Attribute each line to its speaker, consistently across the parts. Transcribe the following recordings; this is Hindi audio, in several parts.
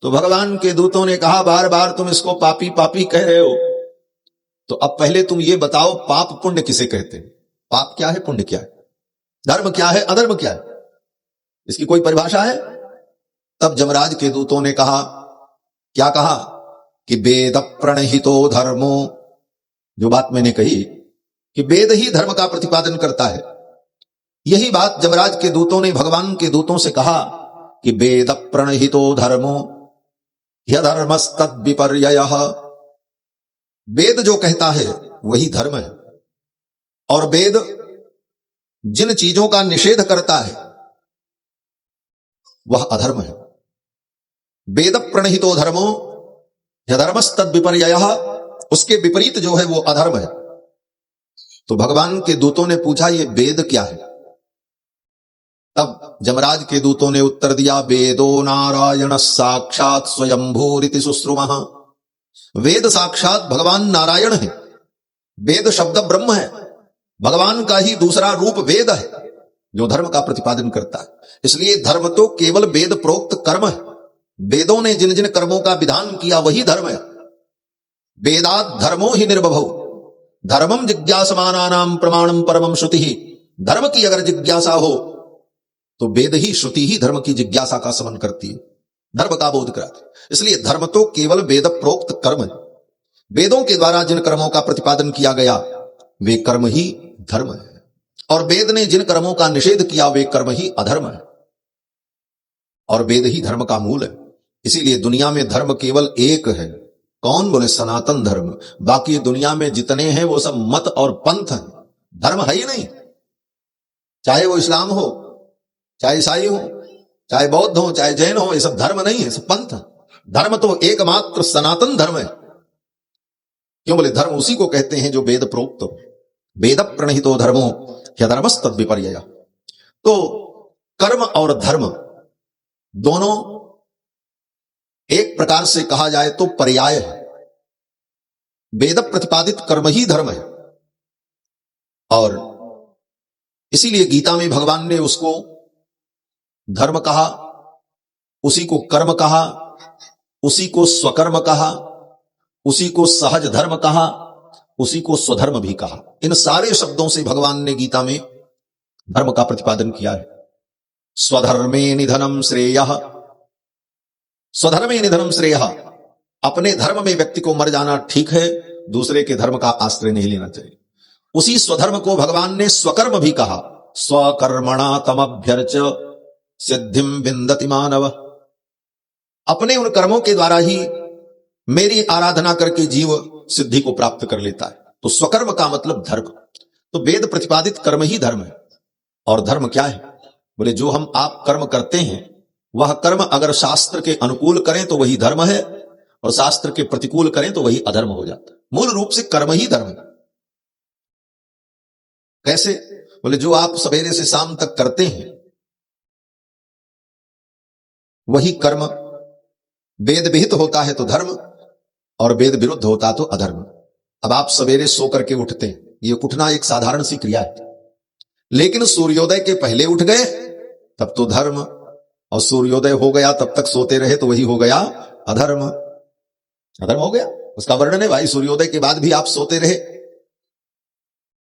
Speaker 1: तो भगवान के दूतों ने कहा बार बार तुम इसको पापी पापी कह रहे हो, तो अब पहले तुम ये बताओ पाप पुण्य किसे कहते हैं? पाप क्या है, पुण्य क्या है, धर्म क्या है, अधर्म क्या है? इसकी कोई परिभाषा है? तब जमराज के दूतों ने कहा, क्या कहा कि वेद प्रणहितो धर्मो, जो बात मैंने कही कि वेद ही धर्म का प्रतिपादन करता है, यही बात जमराज के दूतों ने भगवान के दूतों से कहा कि वेद प्रणहितो धर्मो ह्यधर्मस्तद् विपर्ययः। वेद जो कहता है वही धर्म है, और वेद जिन चीजों का निषेध करता है वह अधर्म है। वेद प्रणहितो धर्मो ह्यधर्मस्तद् विपर्ययः, उसके विपरीत जो है वो अधर्म है। तो भगवान के दूतों ने पूछा ये वेद क्या है? तब जमराज के दूतों ने उत्तर दिया, वेदो नारायण साक्षात स्वयंभूरिति सुश्रुमः। वेद साक्षात भगवान नारायण है। वेद शब्द ब्रह्म है, भगवान का ही दूसरा रूप वेद है जो धर्म का प्रतिपादन करता है। इसलिए धर्म तो केवल वेद प्रोक्त कर्म है। वेदों ने जिन जिन कर्मों का विधान किया वही धर्म है। वेदात् धर्मो ही निर्बभौ धर्मम जिज्ञासमानानां प्रमाणम परमम श्रुति ही। धर्म की अगर जिज्ञासा हो तो वेद ही, श्रुति ही धर्म की जिज्ञासा का समन करती है, धर्म का बोध कराती है। इसलिए धर्म तो केवल वेद प्रोक्त कर्म है। वेदों के द्वारा जिन कर्मों का प्रतिपादन किया गया वे कर्म ही धर्म है, और वेद ने जिन कर्मों का निषेध किया वे कर्म ही अधर्म है, और वेद ही धर्म का मूल है। इसीलिए दुनिया में धर्म केवल एक है। कौन? बोले सनातन धर्म। बाकी दुनिया में जितने हैं वो सब मत और पंथ हैं, धर्म है ही नहीं। चाहे वो इस्लाम हो, चाहे ईसाई हो, चाहे बौद्ध हो, चाहे जैन हो, ये सब धर्म नहीं है, सब पंथ है। धर्म तो एकमात्र सनातन धर्म है। क्यों? बोले धर्म उसी को कहते हैं जो वेद प्रोक्त हो। वेद प्रणहितो धर्मो ह्यधर्मस्तद् विपर्ययः। तो कर्म और धर्म दोनों एक प्रकार से कहा जाए तो पर्याय है। वेद प्रतिपादित कर्म ही धर्म है, और इसीलिए गीता में भगवान ने उसको धर्म कहा, उसी को कर्म कहा, उसी को स्वकर्म कहा, उसी को सहज धर्म कहा, उसी को स्वधर्म भी कहा। इन सारे शब्दों से भगवान ने गीता में धर्म का प्रतिपादन किया है। स्वधर्मे निधनम श्रेयः, स्वधर्मे निधनम श्रेयः। अपने धर्म में व्यक्ति को मर जाना ठीक है, दूसरे के धर्म का आश्रय नहीं लेना चाहिए। उसी स्वधर्म को भगवान ने स्वकर्म भी कहा। स्वकर्मणा तमभ्यर्च सिद्धिम विन्दति मानव। अपने उन कर्मों के द्वारा ही मेरी आराधना करके जीव सिद्धि को प्राप्त कर लेता है। तो स्वकर्म का मतलब धर्म। तो वेद प्रतिपादित कर्म ही धर्म है। और धर्म क्या है? बोले जो हम आप कर्म करते हैं वह कर्म अगर शास्त्र के अनुकूल करें तो वही धर्म है, और शास्त्र के प्रतिकूल करें तो वही अधर्म हो जाता है। मूल रूप से कर्म ही धर्म है। कैसे? बोले जो आप सवेरे से शाम तक करते हैं वही कर्म वेद विहित होता है तो धर्म, और वेद विरुद्ध होता तो अधर्म। अब आप सवेरे सो करके उठते हैं, ये उठना एक साधारण सी क्रिया है, लेकिन सूर्योदय के पहले उठ गए तब तो धर्म, और सूर्योदय हो गया तब तक सोते रहे तो वही हो गया अधर्म। अधर्म हो गया। उसका वर्णन है, भाई सूर्योदय के बाद भी आप सोते रहे।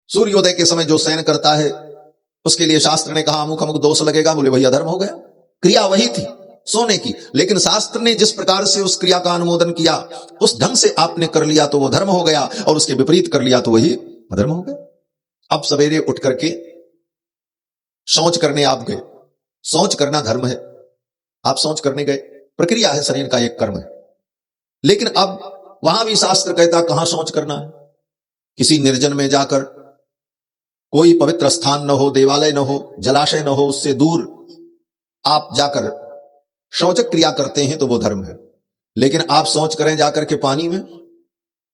Speaker 1: सूर्योदय के समय जो शयन करता है उसके लिए शास्त्र ने कहा अमुक अमुक दोष लगेगा। बोले वही अधर्म हो गया। क्रिया वही थी सोने की, लेकिन शास्त्र ने जिस प्रकार से उस क्रिया का अनुमोदन किया उस ढंग से आपने कर लिया तो वो धर्म हो गया, और उसके विपरीत कर लिया तो वही अधर्म हो गया। अब सवेरे उठ करके शौच करने आप गए, शौच करना धर्म है। आप शौच करने गए, प्रक्रिया है, शरीर का एक कर्म है। लेकिन अब वहां भी शास्त्र कहता कहां शौच करना है? किसी निर्जन में जाकर, कोई पवित्र स्थान न हो, देवालय न हो, जलाशय न हो, उससे दूर आप जाकर शौच क्रिया करते हैं तो वो धर्म है। लेकिन आप शौच करें जाकर के पानी में,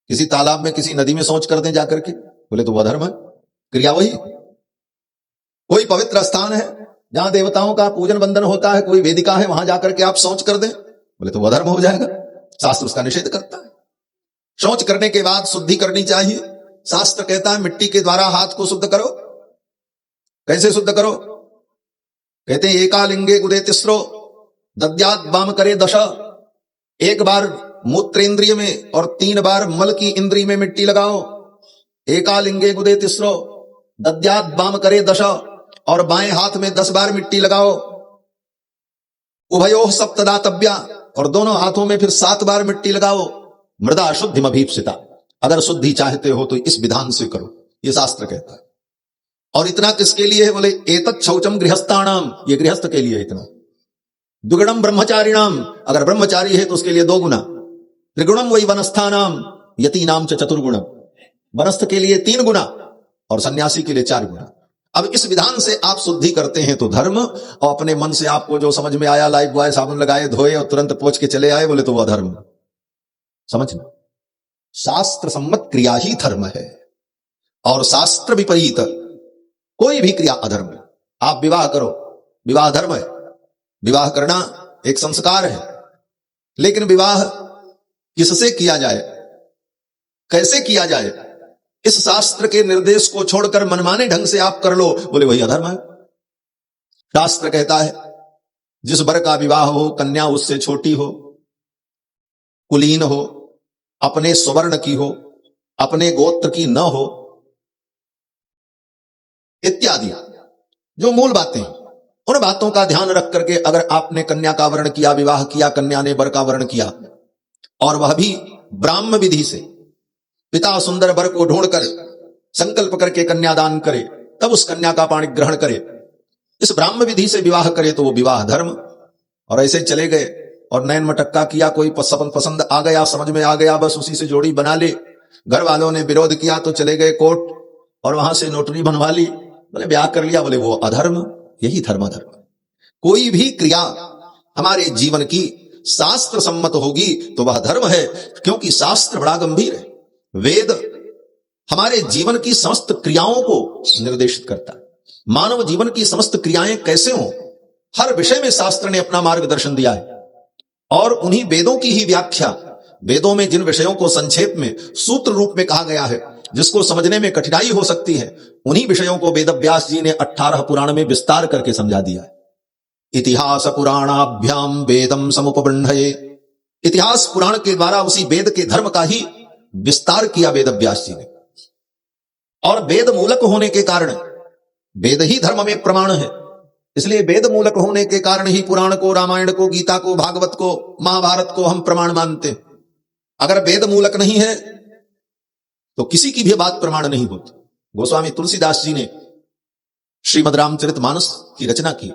Speaker 1: किसी तालाब में, किसी नदी में शौच कर दें जाकर के, बोले तो वह धर्म है। क्रिया वही। कोई पवित्र स्थान है जहां देवताओं का पूजन बंदन होता है, कोई वेदिका है, वहां जाकर के आप शौच कर दें, बोले तो वह धर्म हो जाएगा। शास्त्र उसका निषेध करता है। शौच करने के बाद शुद्धि करनी चाहिए। शास्त्र कहता है मिट्टी के द्वारा हाथ को शुद्ध करो। कैसे शुद्ध करो? कहते हैं एकालिंगे गुदे तिस्रो दद्यात् वाम करे दश। एक बार मूत्रेंद्रिय में और 3 बार मल की इंद्रिय में मिट्टी लगाओ। एकालिंगे गुदे तिस्रो दद्यात बाम करे 10 और बाएं हाथ में 10 बार मिट्टी लगाओ। उभयोः सप्तदातव्या और दोनों हाथों में फिर 7 बार मिट्टी लगाओ। मृदा शुद्धिमभीप्सिता, अगर शुद्धि चाहते हो तो इस विधान से करो, ये शास्त्र कहता है। और इतना किसके लिए है? बोले एतत् शौचम गृहस्थानाम, ये गृहस्थ के लिए है इतना। द्विगुणम ब्रह्मचारिणाम, अगर ब्रह्मचारी है तो उसके लिए 2 गुना। त्रिगुणम वही वनस्थानाम यतीनाम च चतुर्गुणम, वनस्थ के लिए 3 गुना और सन्यासी के लिए 4 गुना। अब इस विधान से आप शुद्धि करते हैं तो धर्म, और अपने मन से आपको जो समझ में आया, लाइफ बॉय साबुन लगाए, धोए और तुरंत पोंछ के चले आए, बोले तो वह अधर्म। समझना, शास्त्र सम्मत क्रिया ही धर्म है और शास्त्र विपरीत कोई भी क्रिया अधर्म है। आप विवाह करो, विवाह धर्म है, विवाह करना एक संस्कार है, लेकिन विवाह किससे किया जाए, कैसे किया जाए, इस शास्त्र के निर्देश को छोड़कर मनमाने ढंग से आप कर लो, बोले वही अधर्म है। शास्त्र कहता है जिस वर का विवाह हो, कन्या उससे छोटी हो, कुलीन हो, अपने स्वर्ण की हो, अपने गोत्र की न हो, इत्यादि जो मूल बातें हैं, उन बातों का ध्यान रख करके अगर आपने कन्या का वर्ण किया, विवाह किया, कन्या ने वर का वर्ण किया, और वह भी ब्राह्म विधि से, पिता सुंदर वर को ढूंढकर संकल्प करके कन्यादान करे, तब उस कन्या का पाणी ग्रहण करे, इस ब्राह्म विधि से विवाह करे तो वो विवाह धर्म। और ऐसे चले गए और नैन मटक्का किया, कोई पसंद आ गया, समझ में आ गया, बस उसी से जोड़ी बना ले। घर वालों ने विरोध किया तो चले गए कोर्ट और वहां से नोटरी बनवा ली, बोले ब्याह कर लिया, बोले वो अधर्म। यही धर्म। कोई भी क्रिया हमारे जीवन की शास्त्र सम्मत होगी तो वह धर्म है, क्योंकि शास्त्र बड़ा गंभीर है। वेद हमारे जीवन की समस्त क्रियाओं को निर्देशित करता है। मानव जीवन की समस्त क्रियाएं कैसे हों, हर विषय में शास्त्र ने अपना मार्गदर्शन दिया है। और उन्हीं वेदों की ही व्याख्या, वेदों में जिन विषयों को संक्षेप में सूत्र रूप में कहा गया है, जिसको समझने में कठिनाई हो सकती है, उन्हीं विषयों को वेद व्यास जी ने 18 पुराण में विस्तार करके समझा दिया है। इतिहास पुराणाभ्याम वेदम समुपबंधये, इतिहास पुराण के द्वारा उसी वेद के धर्म का ही विस्तार किया वेद व्यास जी ने। और वेद मूलक होने के कारण वेद ही धर्म में प्रमाण है, इसलिए वेद मूलक होने के कारण ही पुराण को, रामायण को, गीता को, भागवत को, महाभारत को हम प्रमाण मानते हैं। अगर वेद मूलक नहीं है तो किसी की भी बात प्रमाण नहीं होती। गोस्वामी तुलसीदास जी ने श्रीमद् रामचरितमानस की रचना की।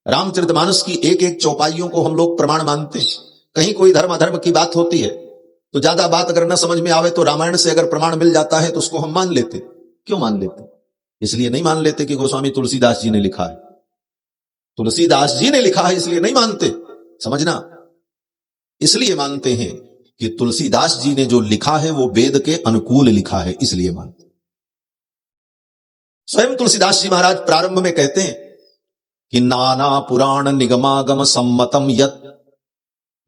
Speaker 1: रामचरितमानस की एक एक चौपाइयों को हम लोग प्रमाण मानते हैं। कहीं कोई धर्म अधर्म की बात होती है तो ज्यादा बात अगर न समझ में आवे तो रामायण से अगर प्रमाण मिल जाता है तो उसको हम मान लेते। क्यों मान लेते? इसलिए नहीं मान लेते कि गोस्वामी तुलसीदास जी ने लिखा है। तुलसीदास जी ने लिखा है इसलिए नहीं मानते, समझना। इसलिए मानते हैं कि तुलसीदास जी ने जो लिखा है वो वेद के अनुकूल लिखा है, इसलिए मानते। स्वयं तुलसीदास जी महाराज प्रारंभ में कहते हैं कि नाना पुराण निगमागम सम्मतम यत्,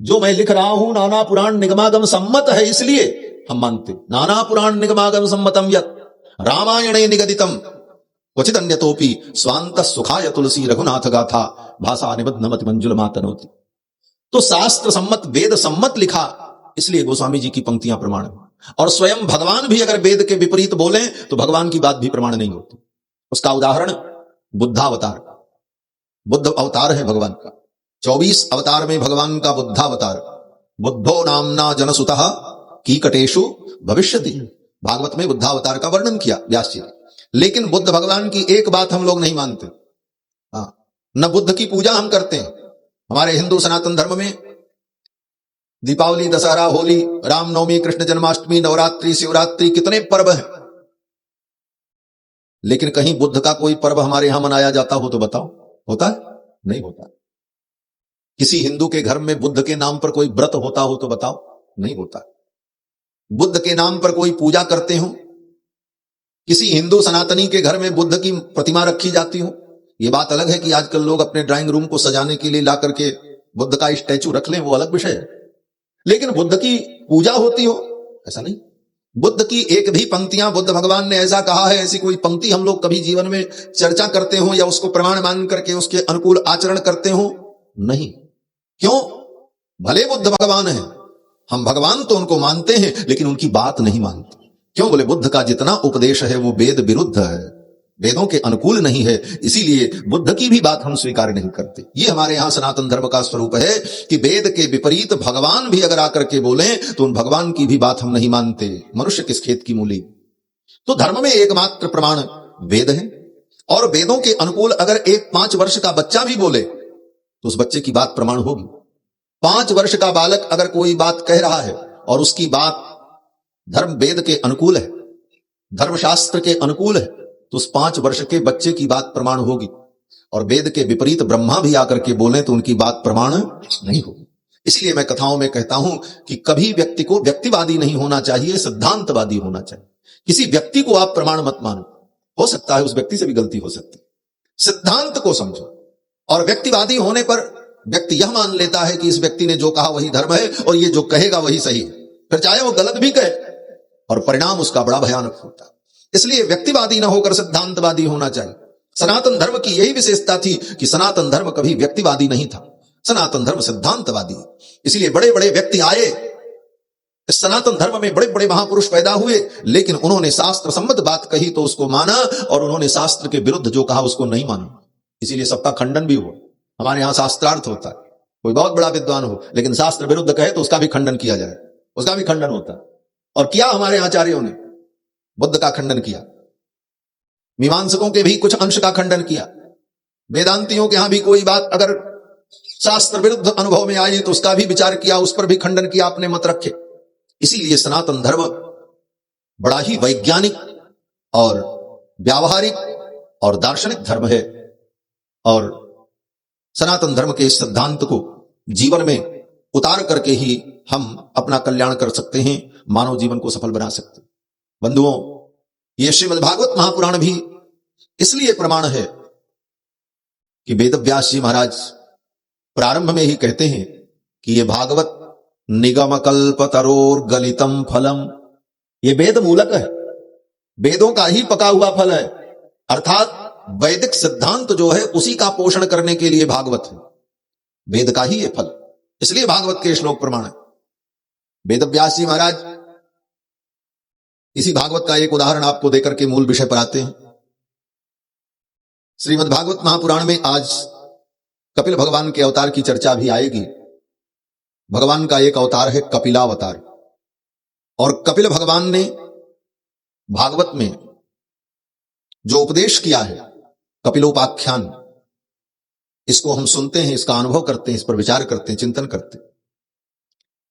Speaker 1: जो मैं लिख रहा हूं नाना पुराण निगमागम सम्मत है, इसलिए हम मानते। नाना पुराण निगमागम सम्मतम यत् रामायणे निगदितम क्वचित अन्यतोपि स्वांत सुखाय तुलसी रघुनाथ गाथा भाषा निबद्धमति मंजुल मातनोति। तो शास्त्र सम्मत, वेद सम्मत लिखा, इसलिए गोस्वामी जी की पंक्तियां प्रमाण है। और स्वयं भगवान भी अगर वेद के विपरीत बोले तो भगवान की बात भी प्रमाण नहीं होती। उसका उदाहरण बुद्धावतार, बुद्ध अवतार है भगवान का। 24 अवतार में भगवान का बुद्धावतार। बुद्धो नामना जनसुतः कीकटेषु भविष्यति, भागवत में बुद्धावतार का वर्णन किया व्यास जी ने। लेकिन बुद्ध भगवान की एक बात हम लोग नहीं मानते, न बुद्ध की पूजा हम करते हैं। हमारे हिंदू सनातन धर्म में दीपावली, दशहरा, होली, रामनवमी, कृष्ण जन्माष्टमी, नवरात्रि, शिवरात्रि, कितने पर्व हैं। लेकिन कहीं बुद्ध का कोई पर्व हमारे यहां मनाया जाता हो तो बताओ, होता है? नहीं होता। किसी हिंदू के घर में बुद्ध के नाम पर कोई व्रत होता हो तो बताओ, नहीं होता। बुद्ध के नाम पर कोई पूजा करते हो, किसी हिंदू सनातनी के घर में बुद्ध की प्रतिमा रखी जाती हो। यह बात अलग है कि आजकल लोग अपने ड्राइंग रूम को सजाने के लिए ला करके बुद्ध का स्टैचू रख लें, वो अलग विषय है। लेकिन बुद्ध की पूजा होती हो, ऐसा नहीं। बुद्ध की एक भी पंक्तियां बुद्ध भगवान ने ऐसा कहा है, ऐसी कोई पंक्ति हम लोग कभी जीवन में चर्चा करते हो या उसको प्रमाण मान करके उसके अनुकूल आचरण करते हो? नहीं। क्यों? भले बुद्ध भगवान है, हम भगवान तो उनको मानते हैं लेकिन उनकी बात नहीं मानते। क्यों? बोले बुद्ध का जितना उपदेश है वो वेद विरुद्ध है, वेदों के अनुकूल नहीं है, इसीलिए बुद्ध की भी बात हम स्वीकार नहीं करते। ये हमारे यहां सनातन धर्म का स्वरूप है कि वेद के विपरीत भगवान भी अगर आकर के बोले तो उन भगवान की भी बात हम नहीं मानते। मनुष्य किस खेत की मूली। तो धर्म में एकमात्र प्रमाण वेद है, और वेदों के अनुकूल अगर एक 5 वर्ष का बच्चा भी बोले तो उस बच्चे की बात प्रमाण होगी। 5 वर्ष का बालक अगर कोई बात कह रहा है और उसकी बात धर्म वेद के अनुकूल है, धर्मशास्त्र के अनुकूल है, तो उस 5 वर्ष के बच्चे की बात प्रमाण होगी। और वेद के विपरीत ब्रह्मा भी आकर के बोले तो उनकी बात प्रमाण नहीं होगी। इसलिए मैं कथाओं में कहता हूं कि कभी व्यक्ति को व्यक्तिवादी नहीं होना चाहिए, सिद्धांतवादी होना चाहिए। किसी व्यक्ति को आप प्रमाण मत मानो, हो सकता है उस व्यक्ति से भी गलती हो सकती है। सिद्धांत को समझो। और व्यक्तिवादी होने पर व्यक्ति यह मान लेता है कि इस व्यक्ति ने जो कहा वही धर्म है और ये जो कहेगा वही सही है, फिर चाहे वो गलत भी कहे और परिणाम उसका बड़ा भयानक होता है। इसलिए व्यक्तिवादी न होकर सिद्धांतवादी होना चाहिए। सनातन धर्म की यही विशेषता थी कि सनातन धर्म कभी व्यक्तिवादी नहीं था, सनातन धर्म सिद्धांतवादी है। इसलिए बड़े बड़े व्यक्ति आए, इस सनातन धर्म में बड़े बड़े महापुरुष पैदा हुए, लेकिन उन्होंने शास्त्र सम्मत बात कही तो उसको माना, और उन्होंने शास्त्र के विरुद्ध जो कहा उसको नहीं माना। इसीलिए सबका खंडन भी हुआ। हमारे यहां शास्त्रार्थ होता है, कोई बहुत बड़ा विद्वान हो लेकिन शास्त्र विरुद्ध कहे तो उसका भी खंडन किया जाए, उसका भी खंडन होता है। और किया हमारे आचार्यों ने, बुद्ध का खंडन किया, मीमांसकों के भी कुछ अंश का खंडन किया, वेदांतियों के यहां भी कोई बात अगर शास्त्र विरुद्ध अनुभव में आई तो उसका भी विचार किया, उस पर भी खंडन किया, अपने मत रखे। इसीलिए सनातन धर्म बड़ा ही वैज्ञानिक और व्यावहारिक और दार्शनिक धर्म है, और सनातन धर्म के इस सिद्धांत को जीवन में उतार करके ही हम अपना कल्याण कर सकते हैं, मानव जीवन को सफल बना सकते हैं। बंधुओं, ये श्रीमद् भागवत महापुराण भी इसलिए प्रमाण है कि वेदव्यास जी महाराज प्रारंभ में ही कहते हैं कि ये भागवत निगम कल्प तरोर गलितम फलम, ये वेद मूलक है, वेदों का ही पका हुआ फल है। अर्थात वैदिक सिद्धांत जो है उसी का पोषण करने के लिए भागवत है, वेद का ही ये फल। इसलिए भागवत के श्लोक प्रमाण है। वेदव्यास जी महाराज इसी भागवत का एक उदाहरण आपको देकर के मूल विषय पर आते हैं। श्रीमद् भागवत महापुराण में आज कपिल भगवान के अवतार की चर्चा भी आएगी। भगवान का एक अवतार है कपिलावतार, और कपिल भगवान ने भागवत में जो उपदेश किया है, कपिलोपाख्यान, इसको हम सुनते हैं, इसका अनुभव करते हैं, इस पर विचार करते हैं, चिंतन करते हैं।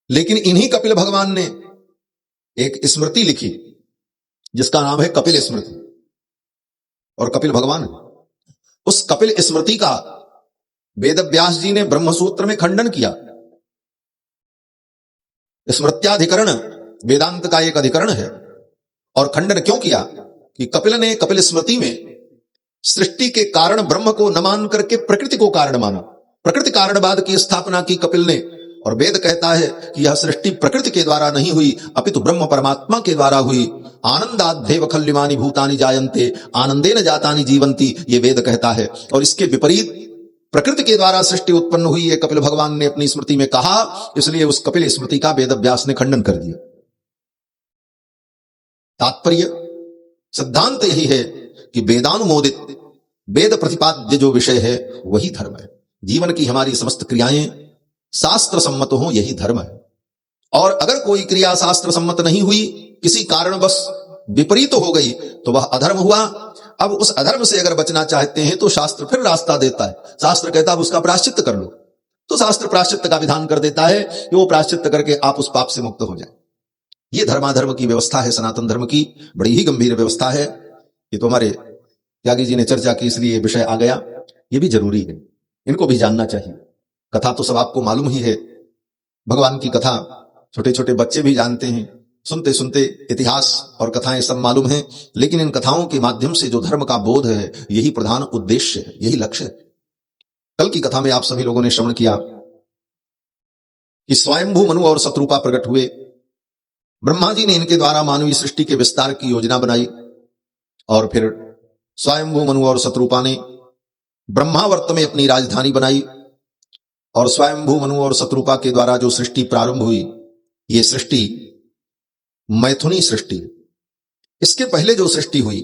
Speaker 1: लेकिन इन्हीं कपिल भगवान ने एक स्मृति लिखी जिसका नाम है कपिल स्मृति, और कपिल भगवान उस कपिल स्मृति का वेदव्यास जी ने ब्रह्मसूत्र में खंडन किया। स्मृत्याधिकरण वेदांत का एक अधिकरण है, और खंडन क्यों किया कि कपिल ने कपिल स्मृति में सृष्टि के कारण ब्रह्म को न मान करके प्रकृति को कारण माना, प्रकृति कारणवाद की स्थापना की कपिल ने। और वेद कहता है कि यह सृष्टि प्रकृति के द्वारा नहीं हुई अपितु ब्रह्म परमात्मा के द्वारा हुई। आनंदाद्धेव खल्यमानि भूतानि जायन्ते आनंदेन जातानि जीवन्ति, ये वेद कहता है। और इसके विपरीत प्रकृति के द्वारा सृष्टि उत्पन्न हुई, ये कपिल भगवान ने अपनी स्मृति में कहा। इसलिए उस कपिल स्मृति का वेदव्यास ने खंडन कर दिया। तात्पर्य सिद्धांत यही है कि वेदानुमोदित वेद प्रतिपाद्य जो विषय है वही धर्म है। जीवन की हमारी समस्त क्रियाएं शास्त्र सम्मत हो, यही धर्म है। और अगर कोई क्रिया शास्त्र सम्मत नहीं हुई, किसी कारणवश विपरीत हो गई, तो वह अधर्म हुआ। अब उस अधर्म से अगर बचना चाहते हैं तो शास्त्र फिर रास्ता देता है। शास्त्र कहता है उसका प्रायश्चित कर लो, तो शास्त्र प्रायश्चित का विधान कर देता है कि वो प्रायश्चित करके आप उस पाप से मुक्त हो जाए। ये धर्माधर्म की व्यवस्था है, सनातन धर्म की बड़ी ही गंभीर व्यवस्था है। ये तो हमारे त्यागी जी ने चर्चा की, इसलिए विषय आ गया। ये भी जरूरी है, इनको भी जानना चाहिए। कथा तो सब आपको मालूम ही है, भगवान की कथा छोटे छोटे बच्चे भी जानते हैं, सुनते सुनते इतिहास और कथाएं सब मालूम हैं। लेकिन इन कथाओं के माध्यम से जो धर्म का बोध है, यही प्रधान उद्देश्य है, यही लक्ष्य है। कल की कथा में आप सभी लोगों ने श्रवण किया कि स्वयंभू मनु और शत्रुपा प्रकट हुए। ब्रह्मा जी ने इनके द्वारा मानवीय सृष्टि के विस्तार की योजना बनाई, और फिर स्वयंभू मनु और शत्रुपा ने ब्रह्मावर्त में अपनी राजधानी बनाई। और स्वयंभू मनु और शत्रुपा के द्वारा जो सृष्टि प्रारंभ हुई, ये सृष्टि मैथुनी सृष्टि है। इसके पहले जो सृष्टि हुई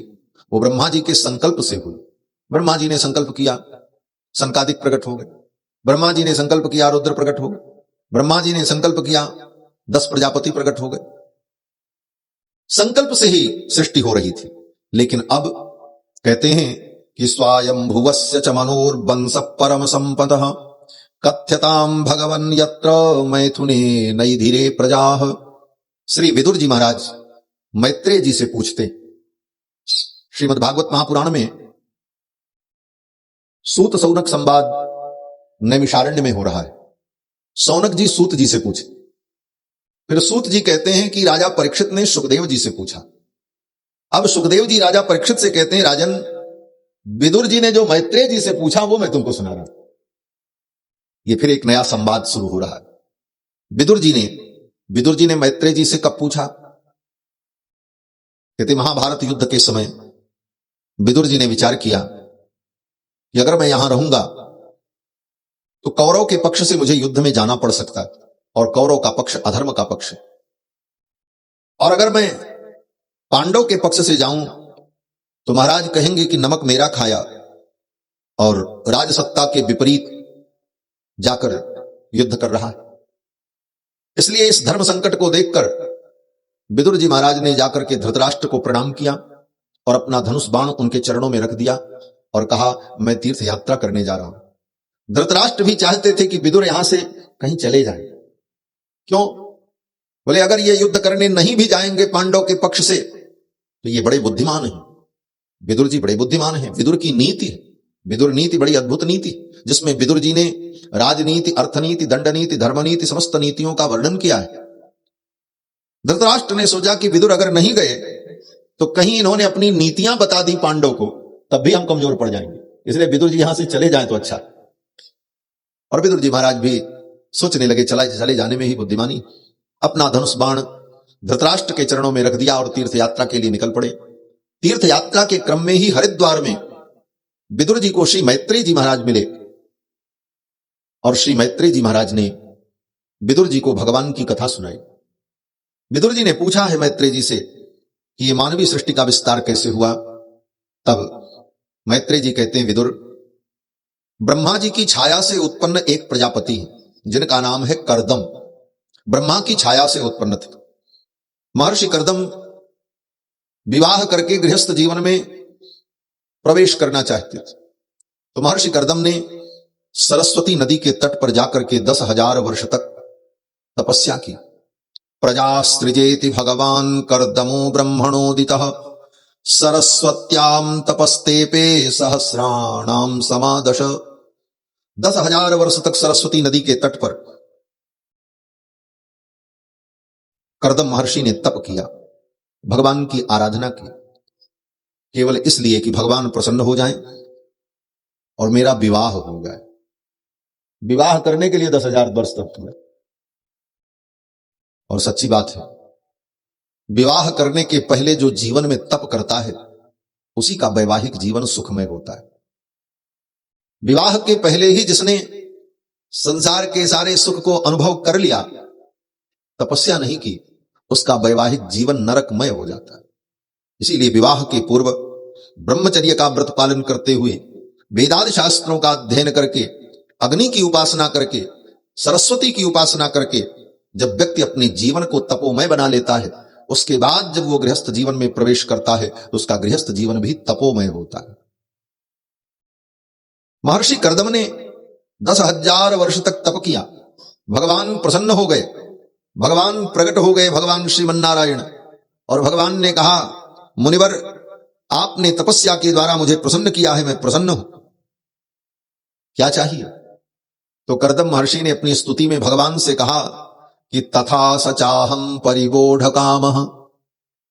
Speaker 1: वो ब्रह्मा जी के संकल्प से हुई। ब्रह्मा जी ने संकल्प किया, संकादिक प्रकट हो गए। ब्रह्मा जी ने संकल्प किया, रुद्र प्रकट हो गए। ब्रह्मा जी ने संकल्प किया, 10 प्रजापति प्रकट हो गए। संकल्प से ही सृष्टि हो रही थी। लेकिन अब कहते हैं कि स्वायंभुवस्य च मनोर्वंश परम संपदः कथ्यताम भगवन यत्र मैथुने नैधिरे प्रजाः। श्री विदुर जी महाराज मैत्रेय जी से पूछते, श्रीमद् भागवत महापुराण में सूत सौनक संवाद नैमिषारण्य में हो रहा है। सौनक जी सूत जी से पूछे, फिर सूत जी कहते हैं कि राजा परीक्षित ने सुखदेव जी से पूछा। अब सुखदेव जी राजा परीक्षित से कहते हैं, राजन विदुर जी ने जो मैत्रेय जी से पूछा वो मैं तुमको सुना रहा हूं। ये फिर एक नया संवाद शुरू हो रहा है। विदुर जी ने मैत्रेय जी से कब पूछा? कहते महाभारत युद्ध के समय विदुर जी ने विचार किया कि अगर मैं यहां रहूंगा तो कौरव के पक्ष से मुझे युद्ध में जाना पड़ सकता है, और कौरव का पक्ष अधर्म का पक्ष है। और अगर मैं पांडव के पक्ष से जाऊं तो महाराज कहेंगे कि नमक मेरा खाया और राजसत्ता के विपरीत जाकर युद्ध कर रहा है। इसलिए इस धर्म संकट को देखकर विदुर जी महाराज ने जाकर के धृतराष्ट्र को प्रणाम किया और अपना धनुष बाण उनके चरणों में रख दिया और कहा, मैं तीर्थ यात्रा करने जा रहा हूं। धृतराष्ट्र भी चाहते थे कि विदुर यहां से कहीं चले जाएं। क्यों? बोले अगर ये युद्ध करने नहीं भी जाएंगे पांडव के पक्ष से तो ये बड़े बुद्धिमान हैं। विदुर जी बड़े बुद्धिमान हैं। विदुर की नीति है, विदुर नीति बड़ी अद्भुत नीति, जिसमें विदुर जी ने राजनीति, अर्थनीति, दंडनीति, धर्मनीति समस्त नीतियों का वर्णन किया है। धृतराष्ट्र ने सोचा कि विदुर अगर नहीं गए तो कहीं इन्होंने अपनी नीतियां बता दी पांडव को, तब भी हम कमजोर पड़ जाएंगे। इसलिए विदुर जी यहां से चले जाएं तो अच्छा। और विदुर जी महाराज भी सोचने लगे, चले जाने में ही बुद्धिमानी। अपना धनुष बाण धृतराष्ट्र के चरणों में रख दिया और तीर्थ यात्रा के लिए निकल पड़े। तीर्थ यात्रा के क्रम में ही हरिद्वार में विदुर जी को श्री मैत्रेय जी महाराज मिले और श्री मैत्रेय जी महाराज ने विदुर जी को भगवान की कथा सुनाई। विदुर जी ने पूछा है मैत्रेय जी से कि ये मानवीय सृष्टि का विस्तार कैसे हुआ। तब मैत्रेय जी कहते हैं, विदुर, ब्रह्मा जी की छाया से उत्पन्न एक प्रजापति है जिनका नाम है कर्दम। ब्रह्मा की छाया से उत्पन्न थे। महर्षि कर्दम विवाह करके गृहस्थ जीवन में प्रवेश करना चाहते थे। तो महर्षि कर्दम ने सरस्वती नदी के तट पर जाकर के 10,000 वर्ष तक तपस्या की। प्रजासृजेति भगवान कर्दमो ब्रह्मणोदितः सरस्वत्याम तपस्तेपे सहस्राणाम समादश। 10,000 वर्ष तक सरस्वती नदी के तट पर कर्दम महर्षि ने तप किया, भगवान की आराधना की, केवल इसलिए कि भगवान प्रसन्न हो जाएं और मेरा विवाह हो जाए। विवाह करने के लिए 10,000 वर्ष तप किया। और सच्ची बात है, विवाह करने के पहले जो जीवन में तप करता है उसी का वैवाहिक जीवन सुखमय होता है। विवाह के पहले ही जिसने संसार के सारे सुख को अनुभव कर लिया, तपस्या नहीं की, उसका वैवाहिक जीवन नरकमय हो जाता है। इसीलिए विवाह के पूर्व ब्रह्मचर्य का व्रत पालन करते हुए, वेदादि शास्त्रों का अध्ययन करके, अग्नि की उपासना करके, सरस्वती की उपासना करके जब व्यक्ति अपने जीवन को तपोमय बना लेता है, उसके बाद जब वो गृहस्थ जीवन में प्रवेश करता है तो उसका गृहस्थ जीवन भी तपोमय होता है। महर्षि कर्दम ने 10,000 वर्ष तक तप किया। भगवान प्रसन्न हो गए, भगवान प्रकट हो गए, भगवान श्रीमन्नारायण। और भगवान ने कहा, मुनिवर, आपने तपस्या के द्वारा मुझे प्रसन्न किया है, मैं प्रसन्न हूं, क्या चाहिए? तो कर्दम महर्षि ने अपनी स्तुति में भगवान से कहा कि तथा सचाहम परिगोढ़ कामः।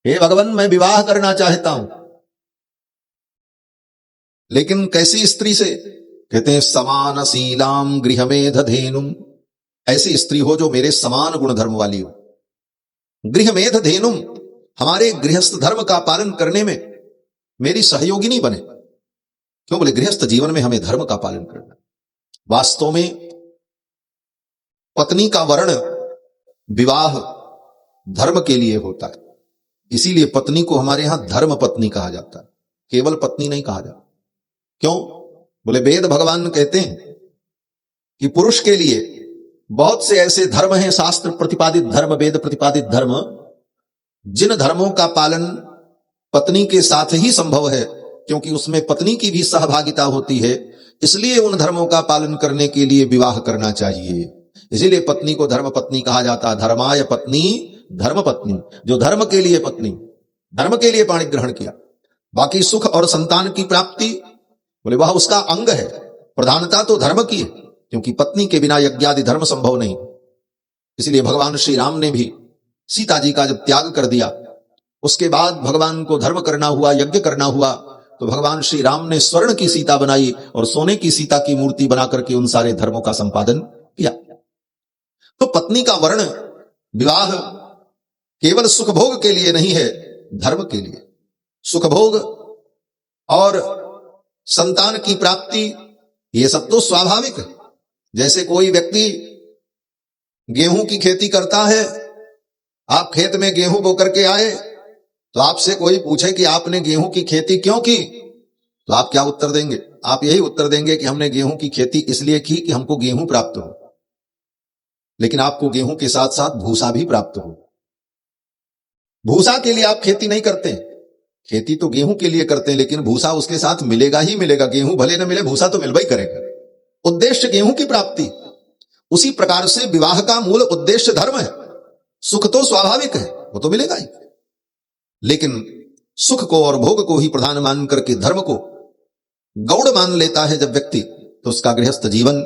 Speaker 1: हे भगवान, मैं विवाह करना चाहता हूं, लेकिन कैसी स्त्री से? कहते हैं, समान शीलाम गृहमेध धेनुम। ऐसी स्त्री हो जो मेरे समान गुण धर्म वाली हो। गृहमेध धेनुम, हमारे गृहस्थ धर्म का पालन करने में मेरी सहयोगिनी बने। क्यों? बोले गृहस्थ जीवन में हमें धर्म का पालन करना। वास्तव में पत्नी का वर्ण विवाह धर्म के लिए होता है। इसीलिए पत्नी को हमारे यहां धर्म पत्नी कहा जाता है, केवल पत्नी नहीं कहा जाता। क्यों? बोले वेद भगवान कहते हैं कि पुरुष के लिए बहुत से ऐसे धर्म हैं, शास्त्र प्रतिपादित धर्म, वेद प्रतिपादित धर्म, जिन धर्मों का पालन पत्नी के साथ ही संभव है, क्योंकि उसमें पत्नी की भी सहभागिता होती है। इसलिए उन धर्मों का पालन करने के लिए विवाह करना चाहिए। इसीलिए पत्नी को धर्म पत्नी कहा जाता है। धर्माय पत्नी धर्म पत्नी, जो धर्म के लिए पत्नी, धर्म के लिए पाणी ग्रहण किया। बाकी सुख और संतान की प्राप्ति, बोले वह उसका अंग है, प्रधानता तो धर्म की है, क्योंकि पत्नी के बिना यज्ञादि धर्म संभव नहीं। इसलिए भगवान श्री राम ने भी सीता जी का जब त्याग कर दिया, उसके बाद भगवान को धर्म करना हुआ, यज्ञ करना हुआ, तो भगवान श्री राम ने स्वर्ण की सीता बनाई और सोने की सीता की मूर्ति बना करके उन सारे धर्मों का संपादन किया। तो पत्नी का वर्ण विवाह केवल सुख भोग के लिए नहीं है, धर्म के लिए। सुख भोग और संतान की प्राप्ति ये सब तो स्वाभाविक है। जैसे कोई व्यक्ति गेहूं की खेती करता है, आप खेत में गेहूं बो करके आए, तो आपसे कोई पूछे कि आपने गेहूं की खेती क्यों की, तो आप क्या उत्तर देंगे? आप यही उत्तर देंगे कि हमने गेहूं की खेती इसलिए की कि हमको गेहूं प्राप्त हो। लेकिन आपको गेहूं के साथ साथ भूसा भी प्राप्त हो। भूसा के लिए आप खेती नहीं करते, खेती तो गेहूं के लिए करते हैं, लेकिन भूसा उसके साथ मिलेगा ही मिलेगा। गेहूं भले न मिले, भूसा तो मिलवा ही करेगा। उद्देश्य गेहूं की प्राप्ति। उसी प्रकार से विवाह का मूल उद्देश्य धर्म है। सुख तो स्वाभाविक है, वो तो मिलेगा ही, लेकिन सुख को और भोग को ही प्रधान मान करके धर्म को गौड़ मान लेता है जब व्यक्ति, तो उसका गृहस्थ जीवन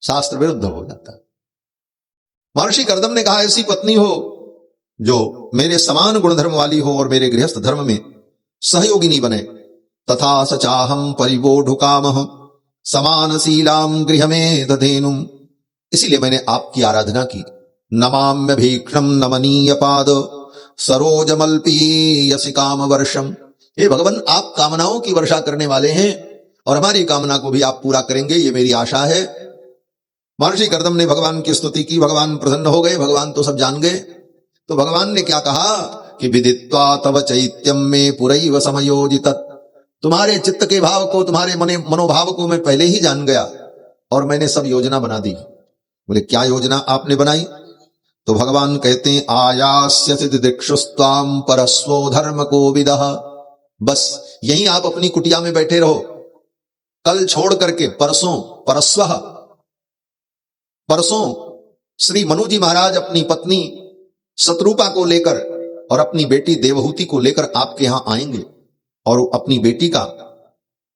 Speaker 1: शास्त्र विरुद्ध हो जाता है। महर्षि कर्दम ने कहा, ऐसी पत्नी हो जो मेरे समान गुणधर्म वाली हो और मेरे गृहस्थ धर्म में सहयोगिनी बने। तथा सचाहम परिवोढुकामः समानशीलाम गृह में दधेनुम। इसीलिए मैंने आपकी आराधना की। नमाम्य भीक्षम नमनीय पाद सरोजमल्पीयसि काम वर्षम। हे भगवान, आप कामनाओं की वर्षा करने वाले हैं और हमारी कामना को भी आप पूरा करेंगे, ये मेरी आशा है। महर्षि कर्दम ने भगवान की स्तुति की। भगवान प्रसन्न हो गए, भगवान तो सब जान गए। तो भगवान ने क्या कहा कि विदित्वा तव चैत्यम में पुरैव समयोजित। तुम्हारे चित्त के भाव को, तुम्हारे मनोभाव को मैं पहले ही जान गया और मैंने सब योजना बना दी। बोले क्या योजना आपने बनाई? तो भगवान कहते हैं, आयास्यसि दिदिक्षुस्त्वाम परस्वो धर्म कोविदः। बस यहीं आप अपनी कुटिया में बैठे रहो। कल छोड़ करके परसों, परसों श्री मनु जी महाराज अपनी पत्नी शत्रुपा को लेकर और अपनी बेटी देवहूति को लेकर आपके यहां आएंगे और अपनी बेटी का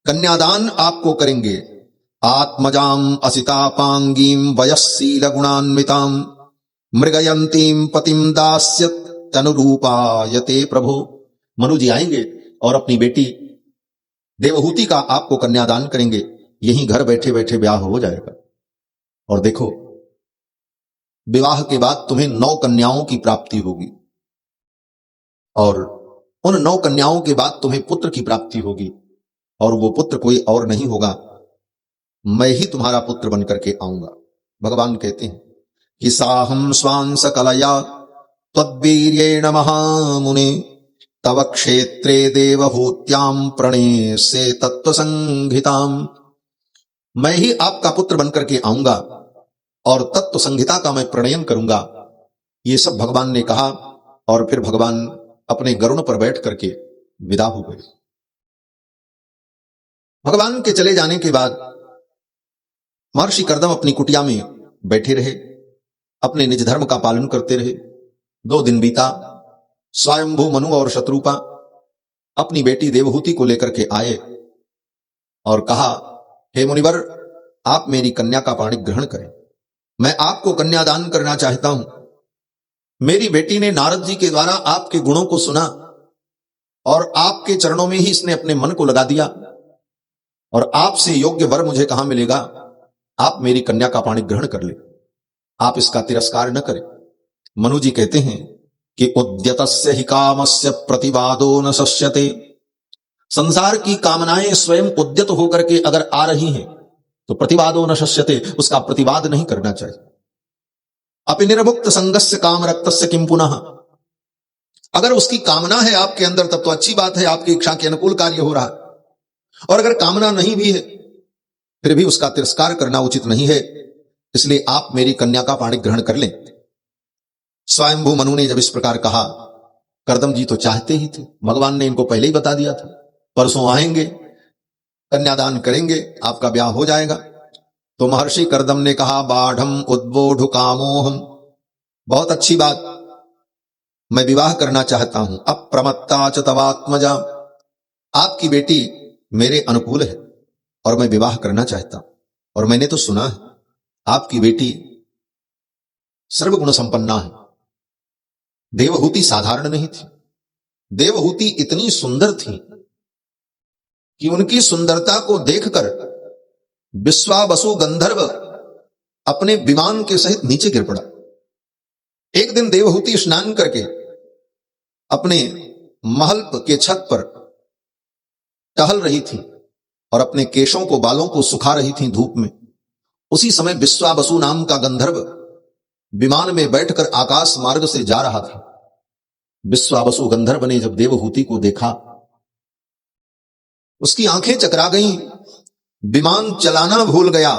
Speaker 1: कन्यादान आपको करेंगे। आत्मजाम असितापांगीम वयस्शील गुणान्विताम मृगयंतीम पतिम दास्यत तनुरूपायते प्रभो। मनु जी आएंगे और अपनी बेटी देवहूति का आपको कन्यादान करेंगे। यहीं घर बैठे बैठे ब्याह हो जाएगा। और देखो, विवाह के बाद तुम्हें 9 कन्याओं की प्राप्ति होगी और उन 9 कन्याओं के बाद तुम्हें पुत्र की प्राप्ति होगी। और वो पुत्र कोई और नहीं होगा, मैं ही तुम्हारा पुत्र बनकर के आऊंगा। भगवान कहते हैं कि साहम स्वांस कलया त्वद्वीर्येण महामुने तव क्षेत्रे देवहूत्याम प्रणय से तत्व संहिताम। मैं ही आपका पुत्र बनकर के आऊंगा और तत्व संहिता का मैं प्रणयन करूंगा। ये सब भगवान ने कहा और फिर भगवान अपने गरुड़ पर बैठ करके विदा हो गए। भगवान के चले जाने के बाद महर्षि कर्दम अपनी कुटिया में बैठे रहे, अपने निज धर्म का पालन करते रहे। 2 दिन बीता। स्वयंभू मनु और शत्रुपा अपनी बेटी देवहूति को लेकर के आए और कहा, हे मुनिवर, आप मेरी कन्या का पाणी ग्रहण करें। मैं आपको कन्यादान करना चाहता हूं। मेरी बेटी ने नारद जी के द्वारा आपके गुणों को सुना और आपके चरणों में ही इसने अपने मन को लगा दिया और आपसे योग्य वर मुझे कहां मिलेगा? आप मेरी कन्या का पाणी ग्रहण कर ले, आप इसका तिरस्कार न करें। मनु जी कहते हैं कि उद्यतस्य हि कामस्य प्रतिवादो न शस्यते। संसार की कामनाएं स्वयं उद्यत होकर के अगर आ रही हैं तो प्रतिवादो न शस्यते, उसका प्रतिवाद नहीं करना चाहिए। अपि निर्मुक्त संगस्य काम रक्तस्य किम पुनः। अगर उसकी कामना है आपके अंदर तब तो अच्छी बात है, आपकी इच्छा के अनुकूल कार्य हो रहा है। और अगर कामना नहीं भी है फिर भी उसका तिरस्कार करना उचित नहीं है। इसलिए आप मेरी कन्या का पाणी ग्रहण कर लें। स्वयंभू मनु ने जब इस प्रकार कहा, कर्दम जी तो चाहते ही थे, भगवान ने इनको पहले ही बता दिया था, परसों आएंगे, कन्यादान करेंगे, आपका ब्याह हो जाएगा। तो महर्षि कर्दम ने कहा, बाढ़म उद्बोधु कामोहम, बहुत अच्छी बात, मैं विवाह करना चाहता हूं। अप्रमत्ता च तवात्मजा, आपकी बेटी मेरे अनुकूल है और मैं विवाह करना चाहता हूं। और मैंने तो सुना है आपकी बेटी सर्वगुण संपन्ना है। देवहूति साधारण नहीं थी, देवहूति इतनी सुंदर थी कि उनकी सुंदरता को देखकर विश्वावसु गंधर्व अपने विमान के सहित नीचे गिर पड़ा। एक दिन देवहूति स्नान करके अपने महल के छत पर टहल रही थी और अपने केशों को, बालों को सुखा रही थी धूप में। उसी समय विश्वावसु नाम का गंधर्व विमान में बैठकर आकाश मार्ग से जा रहा था। विश्वावसु गंधर्व ने जब देवहूति को देखा, उसकी आंखें चकरा गईं, विमान चलाना भूल गया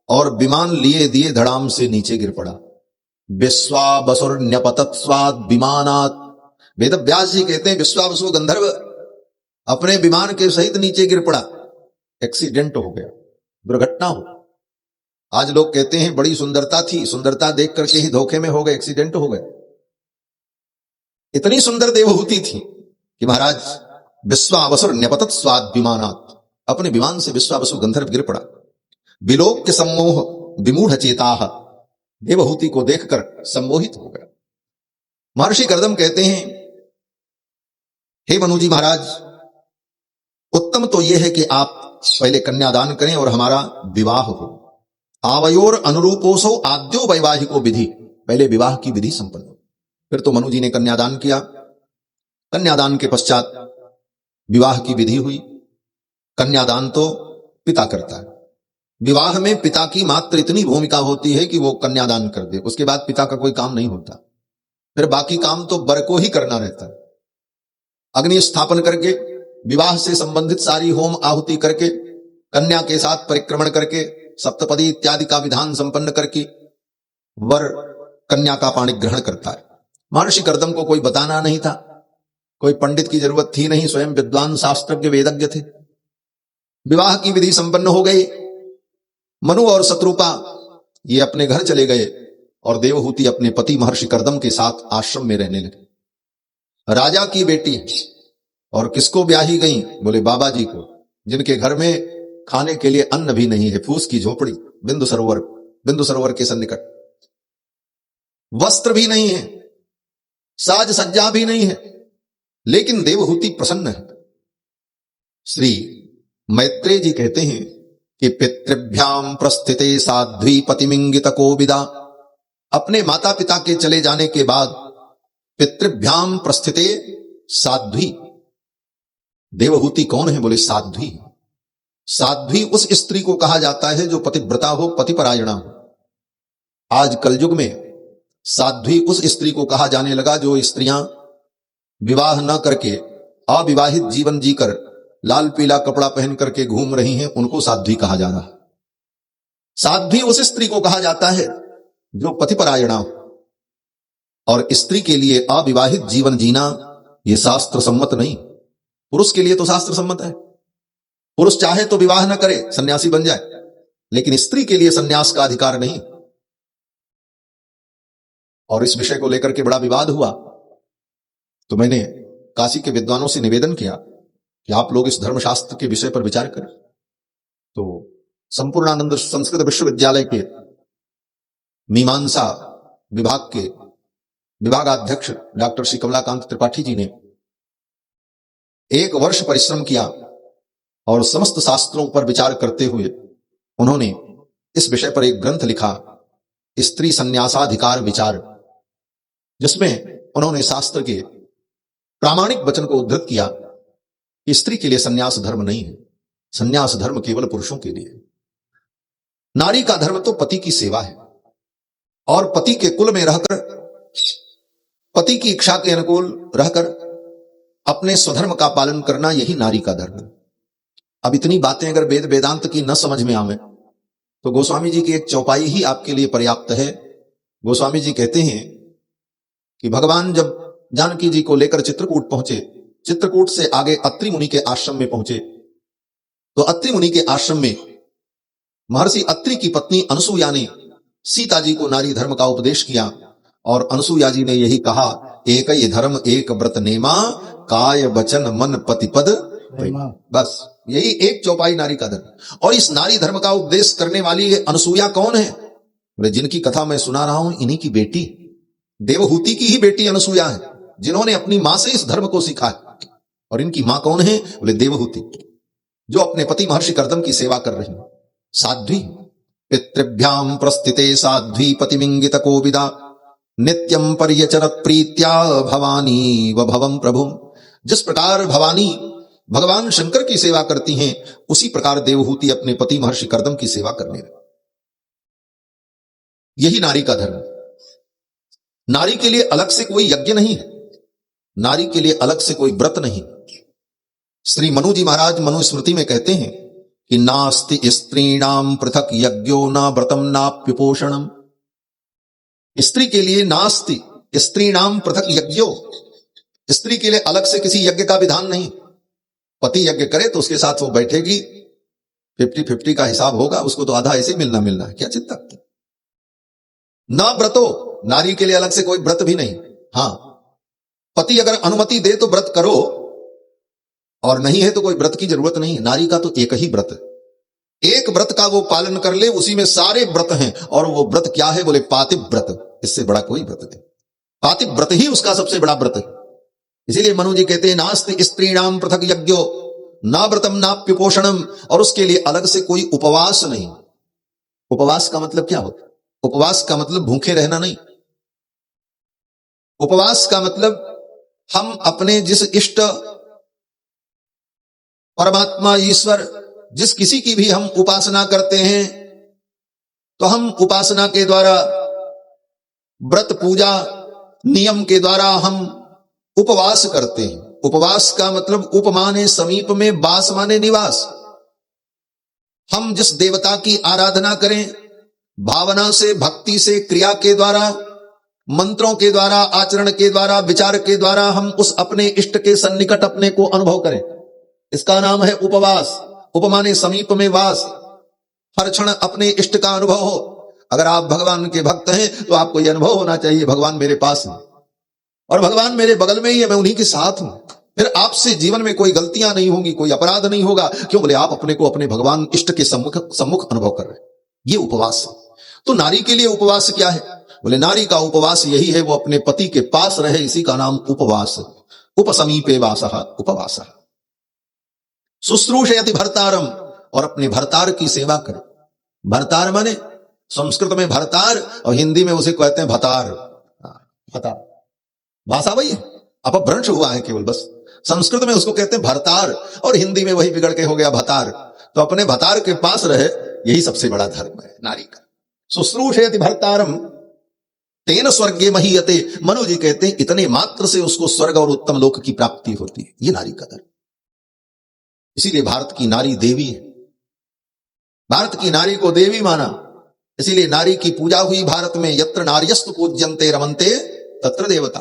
Speaker 1: और विमान लिए दिए धड़ाम से नीचे गिर पड़ा। विश्वावसुर्न्यपतत् स्वाद विमानात्, वेद व्यास जी कहते हैं विश्वावसु गंधर्व अपने विमान के सहित नीचे गिर पड़ा। एक्सीडेंट हो गया, दुर्घटना हो। आज लोग कहते हैं बड़ी सुंदरता थी, सुंदरता देख करके ही धोखे में हो गए, एक्सीडेंट हो गए। इतनी सुंदर देवहूति थी कि महाराज विश्वावसुर न्यपतत् स्वाद विमानात्, अपने विमान से विश्वावसु गंधर्व गिर पड़ा। विलोक्य सम्मोह विमूढ़ चेताः, देवहूति को देखकर सम्मोहित हो गया। महर्षि कर्दम कहते हैं, हे मनु जी महाराज, उत्तम तो यह है कि आप पहले कन्यादान करें और हमारा विवाह हो। आवयोर अनुरूपोसो आद्यो वैवाहिको विधि, पहले विवाह की विधि संपन्न हो। फिर तो मनु जी ने कन्यादान किया। कन्यादान के पश्चात विवाह की विधि हुई। कन्यादान तो पिता करता है, विवाह में पिता की मात्र इतनी भूमिका होती है कि वो कन्यादान कर दे, उसके बाद पिता का कोई काम नहीं होता। फिर बाकी काम तो वर को ही करना रहता है। अग्नि स्थापन करके, विवाह से संबंधित सारी होम आहुति करके, कन्या के साथ परिक्रमण करके, सप्तपदी इत्यादि का विधान संपन्न करके वर कन्या का पाणी ग्रहण करता है। महर्षि कर्दम को कोई बताना नहीं था, कोई पंडित की जरूरत थी नहीं, स्वयं विद्वान शास्त्रज्ञ वेदज्ञ थे। विवाह की विधि संपन्न हो गई। मनु और शत्रुपा ये अपने घर चले गए और देवहूति अपने पति महर्षि कर्दम के साथ आश्रम में रहने लगे। राजा की बेटी और किसको ब्याही गई? बोले बाबा जी को, जिनके घर में खाने के लिए अन्न भी नहीं है, फूस की झोपड़ी, बिंदु सरोवर के सन्निकट, वस्त्र भी नहीं है, साज सज्जा भी नहीं है, लेकिन देवहूति प्रसन्न है। श्री मैत्रेय जी कहते हैं कि पितृभ्याम प्रस्थिते साध्वी पतिमिंगित कोविदा, अपने माता पिता के चले जाने के बाद पितृभ्याम प्रस्थिते साध्वी, देवहूति कौन है? बोले साध्वी। साध्वी उस स्त्री को कहा जाता है जो पतिव्रता हो, पतिपरायणा हो। आज कलयुग में साध्वी उस स्त्री को कहा जाने लगा जो स्त्रियां विवाह न करके अविवाहित जीवन जीकर लाल पीला कपड़ा पहन करके घूम रही हैं, उनको साध्वी कहा जा रहा है। साध्वी उस स्त्री को कहा जाता है जो पतिपरायणा हो। और स्त्री के लिए अविवाहित जीवन जीना यह शास्त्र सम्मत नहीं, पुरुष के लिए तो शास्त्र सम्मत है। पुरुष चाहे तो विवाह न करे, सन्यासी बन जाए, लेकिन स्त्री के लिए सन्यास का अधिकार नहीं। और इस विषय को लेकर के बड़ा विवाद हुआ, तो मैंने काशी के विद्वानों से निवेदन किया कि आप लोग इस धर्मशास्त्र के विषय पर विचार करें। तो संपूर्णानंद संस्कृत विश्वविद्यालय के मीमांसा विभाग के विभागाध्यक्ष डॉक्टर श्री कमलाकांत त्रिपाठी जी ने 1 वर्ष परिश्रम किया और समस्त शास्त्रों पर विचार करते हुए उन्होंने इस विषय पर एक ग्रंथ लिखा, स्त्री संन्यासाधिकार विचार, जिसमें उन्होंने शास्त्र के प्रामाणिक वचन को उद्धृत किया कि स्त्री के लिए संन्यास धर्म नहीं है, संन्यास धर्म केवल पुरुषों के लिए। नारी का धर्म तो पति की सेवा है और पति के कुल में रहकर, पति की इच्छा के अनुकूल रहकर अपने स्वधर्म का पालन करना, यही नारी का धर्म है। अब इतनी बातें अगर वेद वेदांत की न समझ में आवे तो गोस्वामी जी की एक चौपाई ही आपके लिए पर्याप्त है। गोस्वामी जी कहते हैं कि भगवान जब जानकी जी को लेकर चित्रकूट पहुंचे, चित्रकूट से आगे अत्रि मुनि के आश्रम में पहुंचे, तो अत्रि मुनि के आश्रम में महर्षि अत्रि की पत्नी अनसुया ने सीता जी को नारी धर्म का उपदेश किया और अनसुया जी ने यही कहा, एक ही धर्म एक व्रत नेमा, काय वचन मन पतिपद। बस यही एक चौपाई नारी का धर्म। और इस नारी धर्म का उपदेश करने वाली अनसुया कौन है? बोले जिनकी कथा मैं सुना रहा हूं, इन्हीं की बेटी, देवहूति की ही बेटी अनसुया है, जिन्होंने अपनी मां से इस धर्म को सीखा है। और इनकी मां कौन है? बोले देवहूति, जो अपने पति महर्षि कर्दम की सेवा कर रही है। साध्वी, पितृभ्याम प्रस्थिते साध्वी पतिमिंगित कोविदा, नित्यम पर्यचरत प्रीत्या भवानी व भवम प्रभु। जिस प्रकार भवानी भगवान शंकर की सेवा करती हैं, उसी प्रकार देवहूति अपने पति महर्षि कर्दम की सेवा करने लगी। यही नारी का धर्म। नारी के लिए अलग से कोई यज्ञ नहीं है, नारी के लिए अलग से कोई व्रत नहीं। श्री मनु जी महाराज मनुस्मृति में कहते हैं कि नास्ति स्त्रीणाम पृथक यज्ञो न व्रतम नाप्युपोषणम। स्त्री के लिए नास्ति स्त्रीणाम पृथक यज्ञो, स्त्री के लिए अलग से किसी यज्ञ का विधान नहीं। पति यज्ञ करे तो उसके साथ वो बैठेगी, 50-50 का हिसाब होगा, उसको तो आधा ऐसे मिलना है, क्या चिंता। न व्रतो, नारी के लिए अलग से कोई व्रत भी नहीं। हां, पति अगर अनुमति दे तो व्रत करो, और नहीं है तो कोई व्रत की जरूरत नहीं। नारी का तो एक ही व्रत है, एक व्रत का वो पालन कर ले, उसी में सारे व्रत हैं। और वो व्रत क्या है? बोले पातिव व्रत। इससे बड़ा कोई व्रत नहीं, पातिव व्रत ही उसका सबसे बड़ा व्रत है। इसीलिए मनु जी कहते हैं नास्ति स्त्रीणाम पृथक यज्ञो न व्रतम नाप्युपोषणम। और उसके लिए अलग से कोई उपवास नहीं। उपवास का मतलब क्या होता है? उपवास का मतलब भूखे रहना नहीं। उपवास का मतलब हम अपने जिस इष्ट परमात्मा ईश्वर, जिस किसी की भी हम उपासना करते हैं, तो हम उपासना के द्वारा, व्रत पूजा नियम के द्वारा हम उपवास करते हैं। उपवास का मतलब उप माने समीप में, वास माने निवास। हम जिस देवता की आराधना करें, भावना से, भक्ति से, क्रिया के द्वारा, मंत्रों के द्वारा, आचरण के द्वारा, विचार के द्वारा हम उस अपने इष्ट के सन्निकट अपने को अनुभव करें, इसका नाम है उपवास। उपमाने समीप में वास, हर क्षण अपने इष्ट का अनुभव हो। अगर आप भगवान के भक्त हैं तो आपको यह अनुभव होना चाहिए, भगवान मेरे पास हैं और भगवान मेरे बगल में ही है, मैं उन्हीं के साथ हूं। फिर आपसे जीवन में कोई गलतियां नहीं होंगी, कोई अपराध नहीं होगा। क्यों? बोले आप अपने को अपने भगवान इष्ट के सम्मुख अनुभव कर रहे हैं। ये उपवास है। तो नारी के लिए उपवास क्या है? बोले नारी का उपवास यही है, वो अपने पति के पास रहे, इसी का नाम उपवास। उपसमीपे वासः उपवासः। शुश्रूषयति भर्तारम, और अपने भर्तार की सेवा करे। भर्तार माने संस्कृत में भर्तार और हिंदी में उसे कहते हैं भतार। भतार भाषा वही है, अपभ्रंश हुआ है केवल बस। संस्कृत में उसको कहते हैं भर्तार और हिंदी में वही बिगड़ के हो गया भतार। तो अपने भतार के पास रहे, यही सबसे बड़ा धर्म है नारी का। शुश्रूषयति भर्तारम तेन स्वर्गे महीयते। मनु जी कहते हैं इतने मात्र से उसको स्वर्ग और उत्तम लोक की प्राप्ति होती है। ये नारी का धर्म। इसीलिए भारत की नारी देवी है, भारत की नारी को देवी माना। इसीलिए नारी की पूजा हुई भारत में। यत्र नार्यस्तु पूज्यन्ते रमन्ते तत्र देवता।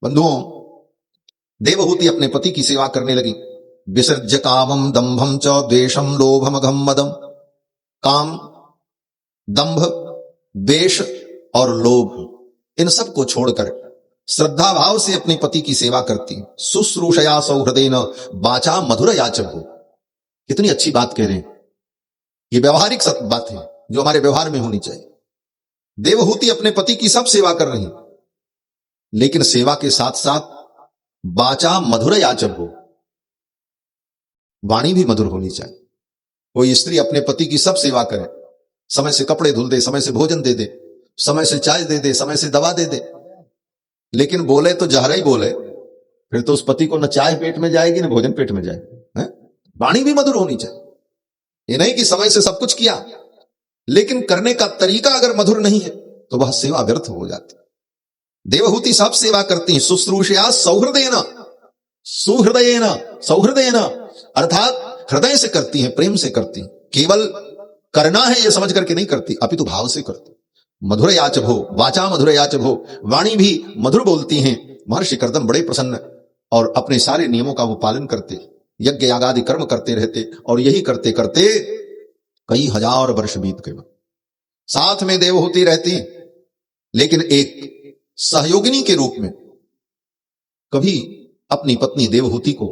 Speaker 1: बंधुओं, देवहूति अपने पति की सेवा करने लगी। विसर्ज्य कामम दंभम च द्वेषम लोभम अघम मदम। काम, दंभ, द्वेष और लोभ, इन सब को छोड़कर श्रद्धा भाव से अपने पति की सेवा करती। शुश्रूषया सौहृदेन वाचा मधुर याचको। कितनी अच्छी बात कह रहे हैं, ये व्यवहारिक बात है जो हमारे व्यवहार में होनी चाहिए। देवहूति अपने पति की सब सेवा कर रही, लेकिन सेवा के साथ साथ वाचा मधुर याचको, वाणी भी मधुर होनी चाहिए। कोई स्त्री अपने पति की सब सेवा करे, समय से कपड़े धुल दे, समय से भोजन दे दे, समय से चाय दे दे, समय से दवा दे दे, लेकिन बोले तो जहरा ही बोले, फिर तो उस पति को न चाय पेट में जाएगी न भोजन पेट में जाएगी। वाणी भी मधुर होनी चाहिए। ये नहीं कि समय से सब कुछ किया, लेकिन करने का तरीका अगर मधुर नहीं है तो वह सेवा व्यर्थ हो जाती। देवहूति सब सेवा करती हैं, शुश्रूषया सौहृदयेन, सुहृदयेन, सौहृदयेन, अर्थात हृदय से करती हैं, प्रेम से करती हैं। केवल करना है यह समझ करके नहीं करती, अपितु भाव से करती। मधुर याच भो, वाचा मधुर याच भो, वाणी भी मधुर बोलती हैं। महर्षि कर्दम बड़े प्रसन्न और अपने सारे नियमों का वो पालन करते, यज्ञ यागादि कर्म करते रहते, और यही करते करते कई हजार वर्ष बीत गए। साथ में देवहूति रहती, लेकिन एक सहयोगिनी के रूप में कभी अपनी पत्नी देवहूति को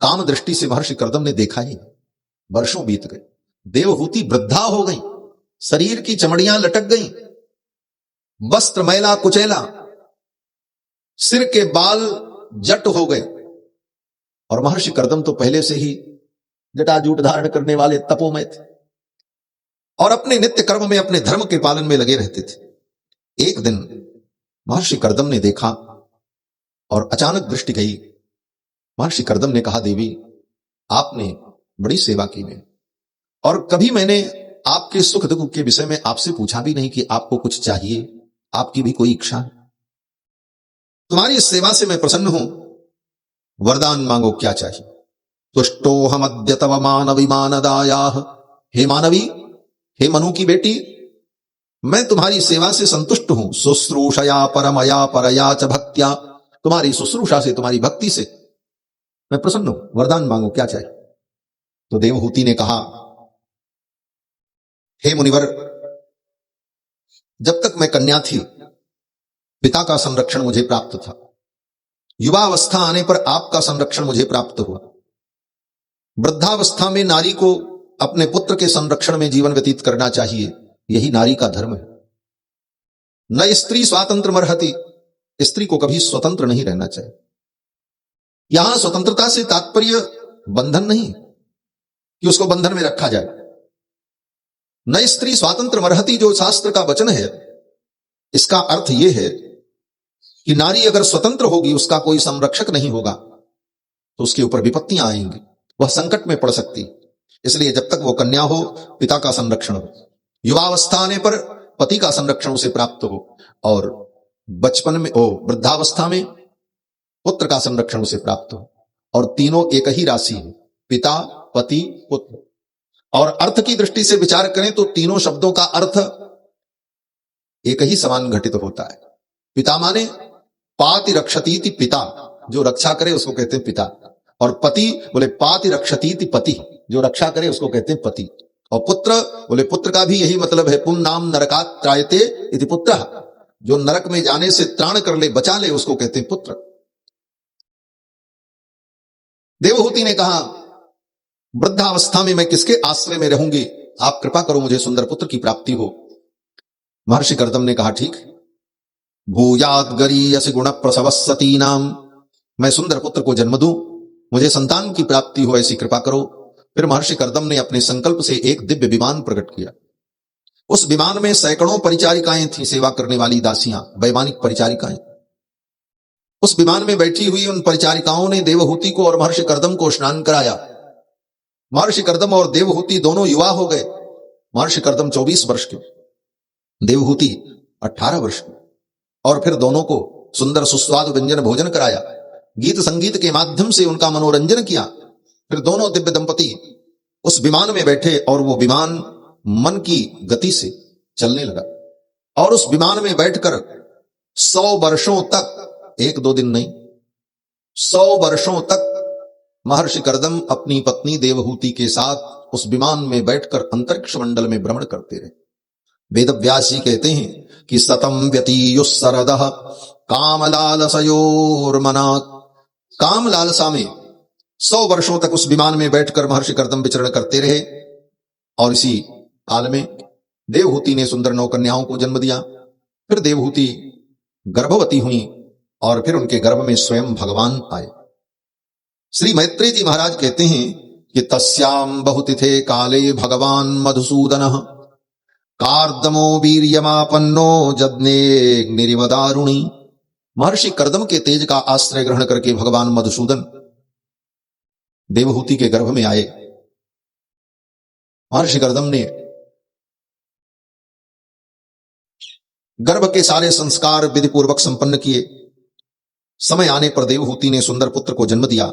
Speaker 1: काम दृष्टि से महर्षि कर्दम ने देखा ही। वर्षों बीत गए, देवहूति वृद्धा हो गई, शरीर की चमड़ियां लटक गई, वस्त्र मैला कुचैला, सिर के बाल जट हो गए। और महर्षि कर्दम तो पहले से ही जटाजूट धारण करने वाले तपोमय थे और अपने नित्य कर्म में, अपने धर्म के पालन में लगे रहते थे। एक दिन महर्षि कर्दम ने देखा और अचानक दृष्टि गई। महर्षि कर्दम ने कहा, देवी आपने बड़ी सेवा की है, और कभी मैंने आपके सुख दुख के विषय में आपसे पूछा भी नहीं कि आपको कुछ चाहिए, आपकी भी कोई इच्छा है। तुम्हारी इस सेवा से मैं प्रसन्न हूं, वरदान मांगो, क्या चाहिए। तुष्टो हम अद्य तव मानवी मानदायाः, हे मानवी, हे मनु की बेटी, मैं तुम्हारी सेवा से संतुष्ट हूं। शुश्रूषया परमया परया च भक्त्या, तुम्हारी शुश्रूषा से, तुम्हारी भक्ति से मैं प्रसन्न हूं, वरदान मांगो, क्या चाहिए। तो देवहूति ने कहा, हे मुनिवर, जब तक मैं कन्या थी पिता का संरक्षण मुझे प्राप्त था, युवावस्था आने पर आपका संरक्षण मुझे प्राप्त हुआ। वृद्धावस्था में नारी को अपने पुत्र के संरक्षण में जीवन व्यतीत करना चाहिए, यही नारी का धर्म है। न स्त्री स्वातंत्र मर्हति, स्त्री को कभी स्वतंत्र नहीं रहना चाहिए। यहां स्वतंत्रता से तात्पर्य बंधन नहीं कि उसको बंधन में रखा जाए। न स्त्री स्वातंत्र मर्हति जो शास्त्र का वचन है, इसका अर्थ यह है कि नारी अगर स्वतंत्र होगी, उसका कोई संरक्षक नहीं होगा, तो उसके ऊपर विपत्तियां आएंगी, वह संकट में पड़ सकती। इसलिए जब तक वो कन्या हो, पिता का संरक्षण हो, युवावस्था आने पर पति का संरक्षण उसे प्राप्त हो, और बचपन में वृद्धावस्था में पुत्र का संरक्षण उसे प्राप्त हो। और तीनों एक ही राशि है, पिता, पति, पुत्र। और अर्थ की दृष्टि से विचार करें तो तीनों शब्दों का अर्थ एक ही समान घटित होता है। पिता माने पाति रक्षतीति पिता, जो रक्षा करे उसको कहते हैं पिता। और पति बोले पाति रक्षतीति पति, जो रक्षा करे उसको कहते हैं पति। और पुत्र बोले पुत्र का भी यही मतलब है, पुन नाम नरकात् त्रायते इति पुत्रः, जो नरक में जाने से त्राण कर ले, बचा ले, उसको कहते हैं पुत्र। देवहूति ने कहा, वृद्धावस्था में मैं किसके आश्रय में रहूंगी, आप कृपा करो मुझे सुंदर पुत्र की प्राप्ति हो। महर्षि कर्दम ने कहा, ठीक, भूयाद गरीयसि गुण प्रसवस्सती नाम, मैं सुंदर पुत्र को जन्म दूं, मुझे संतान की प्राप्ति हो, ऐसी कृपा करो। फिर महर्षि कर्दम ने अपने संकल्प से एक दिव्य विमान प्रकट किया। उस विमान में सैकड़ों परिचारिकाएं थी, सेवा करने वाली दासियां, वैमानिक परिचारिकाएं। उस विमान में बैठी हुई उन परिचारिकाओं ने देवहूति को और महर्षि कर्दम को स्नान कराया। महर्षि कर्दम और देवहूति दोनों युवा हो गए। महर्षि कर्दम 24 वर्ष के, देवहूति 18 वर्ष की। और फिर दोनों को सुंदर सुस्वाद व्यंजन भोजन कराया, गीत संगीत के माध्यम से उनका मनोरंजन किया। फिर दोनों दिव्य दंपति उस विमान में बैठे और वो विमान मन की गति से चलने लगा। और उस विमान में बैठकर 100 वर्षों तक, 1-2 दिन नहीं, 100 वर्षों तक महर्षि कर्दम अपनी पत्नी देवहूति के साथ उस विमान में बैठकर अंतरिक्ष मंडल में भ्रमण करते रहे। वेदव्यास जी कहते हैं कि सतम व्यतीयुस्सरदः कामलालसयोर्मनात्, काम लालसा में 100 वर्षों तक उस विमान में बैठकर महर्षि कर्दम विचरण करते रहे। और इसी काल में देवहूति ने सुंदर 9 कन्याओं को जन्म दिया। फिर देवहूति गर्भवती हुई और फिर उनके गर्भ में स्वयं भगवान आए। श्री मैत्रेय जी महाराज कहते हैं कि तस्याम बहुतिथे काले भगवान मधुसूदनः कार्दमो वीर्यमापन्नो जज्ञेऽग्निरिवदारुणी। महर्षि कर्दम के तेज का आश्रय ग्रहण करके भगवान मधुसूदन देवहूति के गर्भ में आए। महर्षि कर्दम ने गर्भ के सारे संस्कार विधि पूर्वक संपन्न किए। समय आने पर देवहूति ने सुंदर पुत्र को जन्म दिया।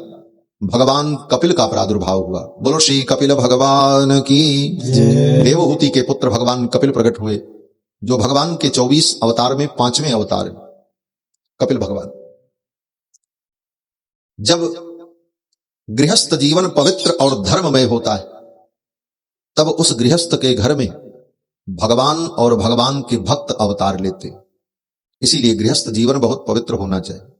Speaker 1: भगवान कपिल का प्रादुर्भाव हुआ। बोलो श्री कपिल भगवान की। देवहूति के पुत्र भगवान कपिल प्रकट हुए, जो भगवान के 24 अवतार में 5वें अवतार है, कपिल भगवान। जब गृहस्थ जीवन पवित्र और धर्ममय होता है, तब उस गृहस्थ के घर में भगवान और भगवान के भक्त अवतार लेते। इसीलिए गृहस्थ जीवन बहुत पवित्र होना चाहिए।